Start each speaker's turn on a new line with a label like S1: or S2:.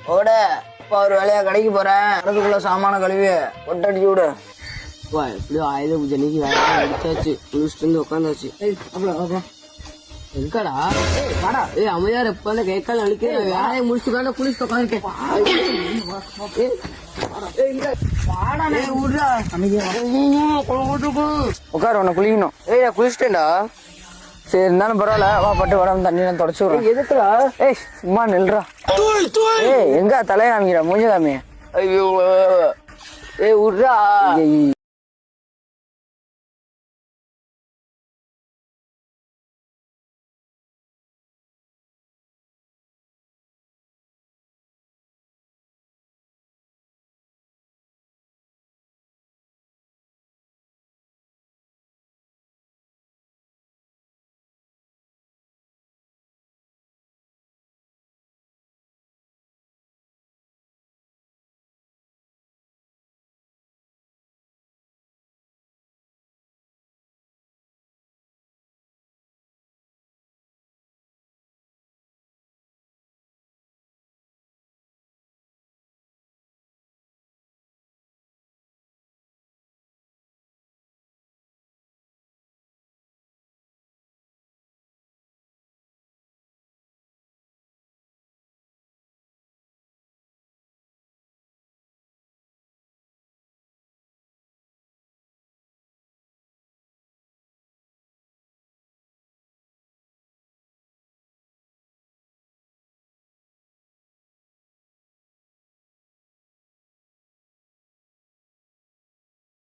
S1: ஓட இப்ப ஒரு வேலையா கடைக்கு போறேன். அதுக்குள்ள சாமான கழுவி ஒட்டடிச்சு விடு.
S2: எப்படியோ ஆயுத பூஜனைக்கு வேலை அடிச்சாச்சு. குளிச்சுட்டு வந்து உட்காந்தாச்சு. எங்கடா அமைதியார் எப்ப கேட்கல அழிக்க வேலையை முடிச்சுக்கான குளிச்சுட்டு உட்காந்துருக்கேன்.
S1: உட்காரு, உன்னை குளிக்கணும்.
S2: ஏய் குளிச்சுட்டேன்டா.
S1: சரி இருந்தாலும் பரவாயில்ல, வா பட்டு உடம்பு தண்ணி நான் தொடச்சு விடுறேன்.
S2: எதுக்குடா?
S1: ஏய் சும்மா நில்றா. ஏய் எங்க தலைய காமிக்கிற, மூஞ்ச காமி.
S2: ஐயோ ஏய் விட்றா.